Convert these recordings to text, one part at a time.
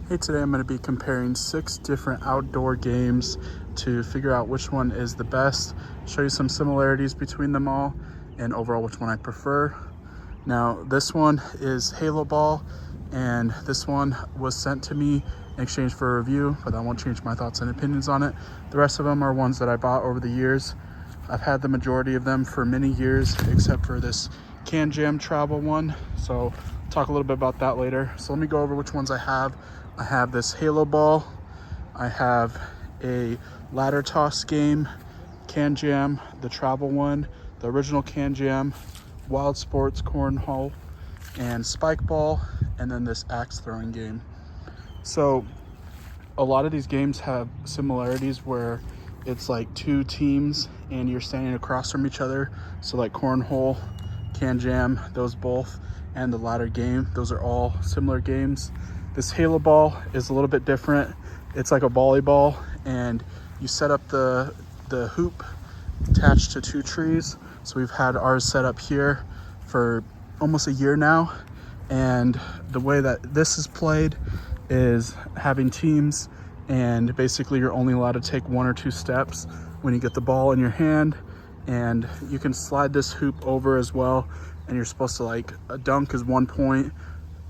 Hey, today I'm going to be comparing 6 different outdoor games to figure out which one is the best, show you some similarities between them all, and overall which one I prefer. Now, this one is Halo Ball, and this one was sent to me in exchange for a review, but that won't change my thoughts and opinions on it. The rest of them are ones that I bought over the years. I've had the majority of them for many years, except for this Kanjam travel one, so I'll talk a little bit about that later. So let me go over which ones I have. I have this Halo Ball, I have a ladder toss game, Kanjam, the travel one, the original Kanjam, Wild Sports Cornhole, and Spikeball, and then this axe throwing game. So a lot of these games have similarities where it's like 2 teams and you're standing across from each other. So like Cornhole, Kanjam, those both, and the ladder game, those are all similar games. This Halo Ball is a little bit different. It's like a volleyball, and you set up the hoop attached to 2 trees. So we've had ours set up here for almost a year now, and the way that this is played is having teams, and basically you're only allowed to take 1 or 2 steps when you get the ball in your hand, and you can slide this hoop over as well, and you're supposed to, like, a dunk is 1 point,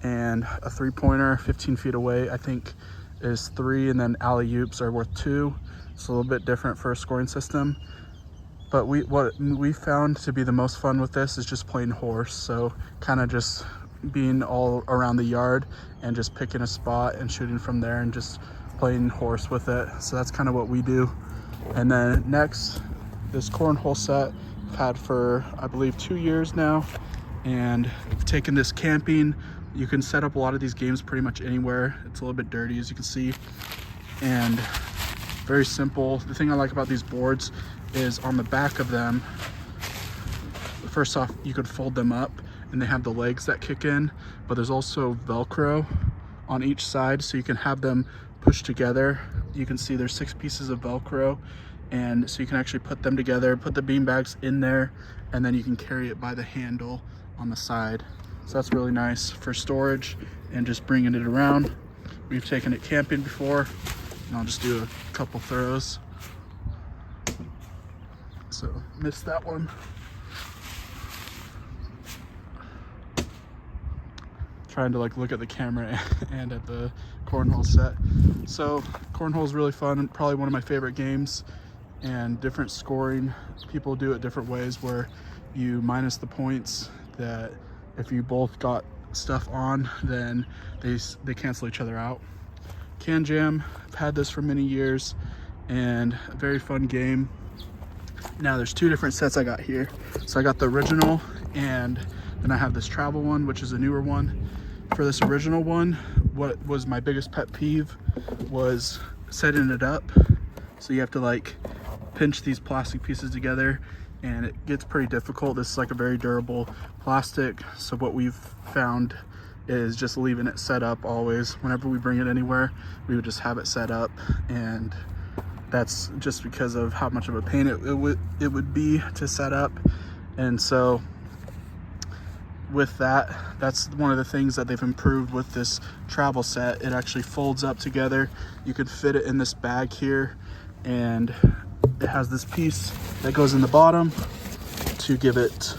and a 3-pointer 15 feet away I think is 3, and then alley-oops are worth 2. It's a little bit different for a scoring system, but what we found to be the most fun with this is just playing horse. So kind of just being all around the yard and just picking a spot and shooting from there and just playing horse with it. So that's kind of what we do. And then next, this Cornhole set I've had for I believe 2 years now, and I've taken this camping. You can set up a lot of these games pretty much anywhere. It's a little bit dirty, as you can see, and very simple. The thing I like about these boards is on the back of them, first off, you could fold them up and they have the legs that kick in, but there's also Velcro on each side, so you can have them pushed together. You can see there's 6 pieces of Velcro, and so you can actually put them together, put the bean bags in there, and then you can carry it by the handle on the side. So that's really nice for storage and just bringing it around. We've taken it camping before, and I'll just do a couple throws. So missed that one. Trying to like look at the camera and at the Cornhole set. So Cornhole is really fun, and probably one of my favorite games, and different scoring. People do it different ways, where you minus the points that if you both got stuff on, then they cancel each other out. Kanjam, I've had this for many years, and a very fun game. Now there's 2 different sets I got here. So I got the original, and then I have this travel one, which is a newer one. For this original one, what was my biggest pet peeve was setting it up. So you have to like pinch these plastic pieces together, and it gets pretty difficult. This is like a very durable plastic, so what we've found is just leaving it set up always. Whenever we bring it anywhere, we would just have it set up, and that's just because of how much of a pain it would be to set up. And so with that, that's one of the things that they've improved with this travel set. It actually folds up together. You could fit it in this bag here, and it has this piece that goes in the bottom to give it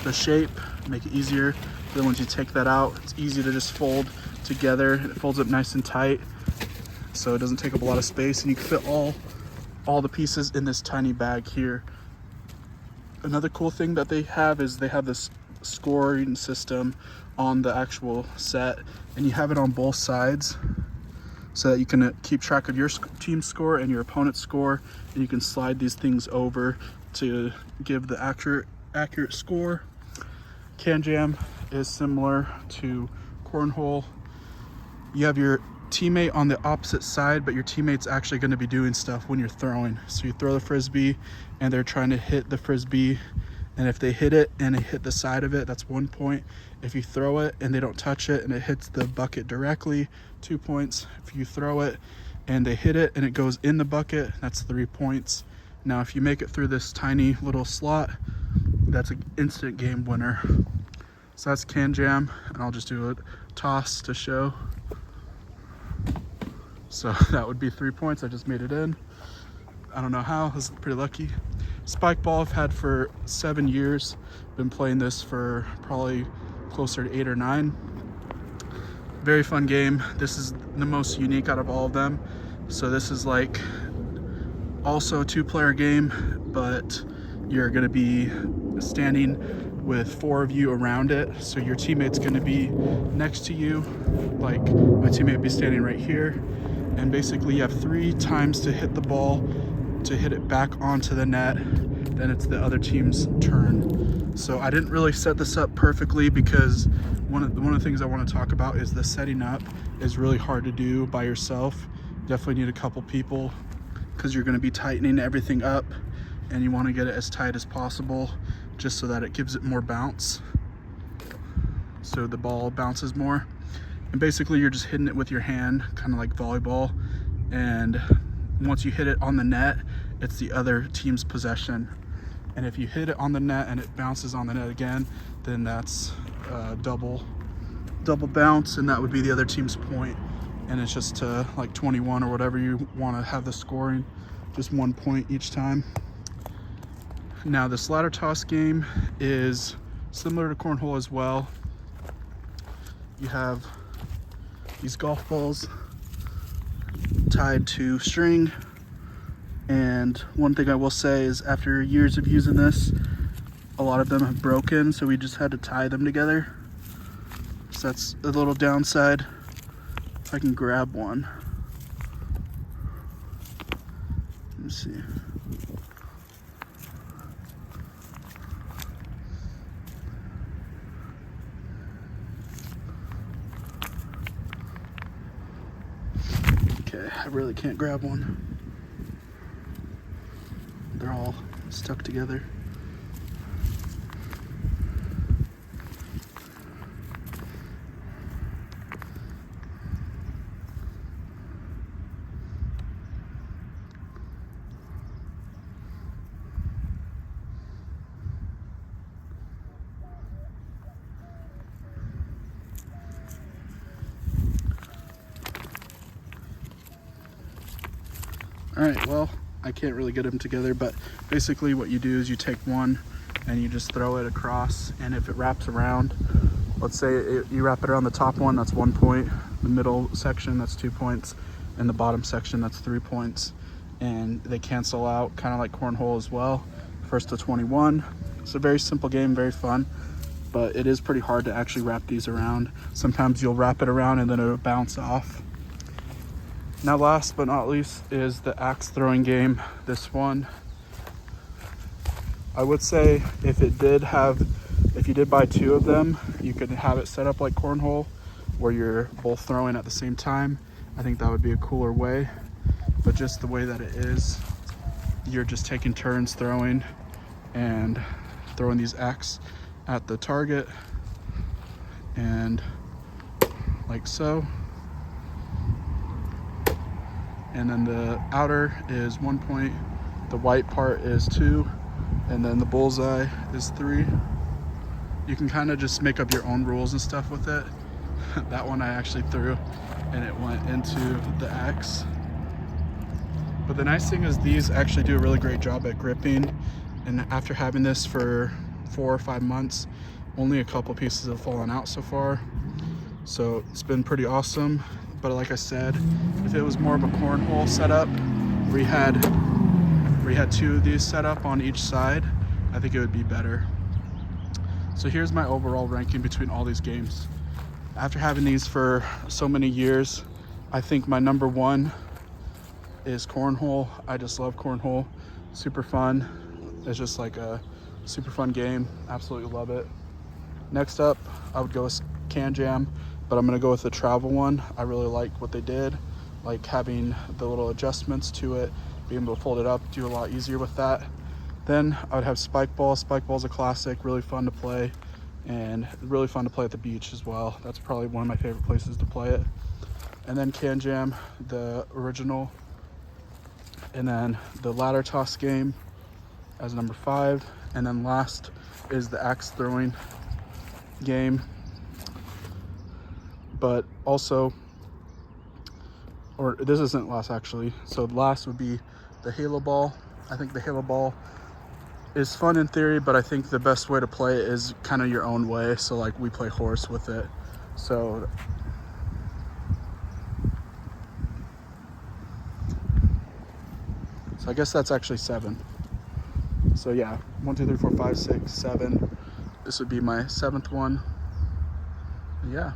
the shape, make it easier. Then once you take that out, it's easy to just fold together. It folds up nice and tight, so it doesn't take up a lot of space, and you can fit all the pieces in this tiny bag here. Another cool thing that they have is they have this scoring system on the actual set, and you have it on both sides, so that you can keep track of your team score and your opponent's score, and you can slide these things over to give the accurate score. Kanjam is similar to Cornhole. You have your teammate on the opposite side, but your teammate's actually going to be doing stuff when you're throwing. So you throw the frisbee, and they're trying to hit the frisbee, and if they hit it and they hit the side of it, that's 1 point. If you throw it and they don't touch it and it hits the bucket directly, 2 points. If you throw it and they hit it and it goes in the bucket, that's 3 points. Now if you make it through this tiny little slot, that's an instant game winner. So that's Kanjam, and I'll just do a toss to show. So that would be 3 points. I just made it in. I don't know how, I was pretty lucky. Spikeball I've had for 7 years. Been playing this for probably closer to 8 or 9. Very fun game. This is the most unique out of all of them. So this is like also a 2-player game, but you're gonna be standing with 4 of you around it. So your teammate's gonna be next to you. Like my teammate would be standing right here. And basically you have 3 times to hit the ball, to hit it back onto the net. Then it's the other team's turn. So I didn't really set this up perfectly because one of the things I want to talk about is the setting up is really hard to do by yourself. Definitely need a couple people because you're going to be tightening everything up and you want to get it as tight as possible just so that it gives it more bounce, so the ball bounces more. And basically you're just hitting it with your hand, kind of like volleyball, and once you hit it on the net, it's the other team's possession. And if you hit it on the net and it bounces on the net again, then that's double bounce, and that would be the other team's point. And it's just to like 21 or whatever you want to have the scoring, just 1 point each time. Now this ladder toss game is similar to cornhole as well. You have these golf balls tied to string, and one thing I will say is after years of using this, a lot of them have broken, so we just had to tie them together. So that's a little downside. If I can grab one. Let me see. Okay, I really can't grab one. They're all stuck together. All right, well, I can't really get them together, but basically what you do is you take one and you just throw it across, and if it wraps around, let's say you wrap it around the top one, that's 1 point, the middle section, that's 2 points, and the bottom section, that's 3 points, and they cancel out, kind of like cornhole as well, first to 21. It's a very simple game, very fun, but it is pretty hard to actually wrap these around. Sometimes you'll wrap it around and then it'll bounce off. Now last but not least is the axe throwing game. This one, I would say if you did buy 2 of them, you could have it set up like cornhole where you're both throwing at the same time. I think that would be a cooler way, but just the way that it is, you're just taking turns throwing and throwing these axe at the target, and like so. And then the outer is 1 point, the white part is 2, and then the bullseye is 3. You can kind of just make up your own rules and stuff with it. That one I actually threw and it went into the axe. But the nice thing is these actually do a really great job at gripping, and after having this for 4 or 5 months, only a couple pieces have fallen out so far. So it's been pretty awesome. But like I said, if it was more of a cornhole setup, where you had 2 of these set up on each side, I think it would be better. So here's my overall ranking between all these games. After having these for so many years, I think my number 1 is cornhole. I just love cornhole. Super fun. It's just like a super fun game. Absolutely love it. Next up, I would go with Kanjam, but I'm gonna go with the travel one. I really like what they did, like having the little adjustments to it, being able to fold it up, do a lot easier with that. Then I would have Spikeball. Spikeball's a classic, really fun to play, and really fun to play at the beach as well. That's probably one of my favorite places to play it. And then Kanjam, the original. And then the ladder toss game as number 5. And then last is the axe throwing game. But also, or this isn't last actually. So last would be the Halo Ball. I think the Halo Ball is fun in theory, but I think the best way to play it is kind of your own way. So like we play horse with it. So I guess that's actually 7. So yeah, 1, 2, 3, 4, 5, 6, 7. This would be my 7th one. Yeah.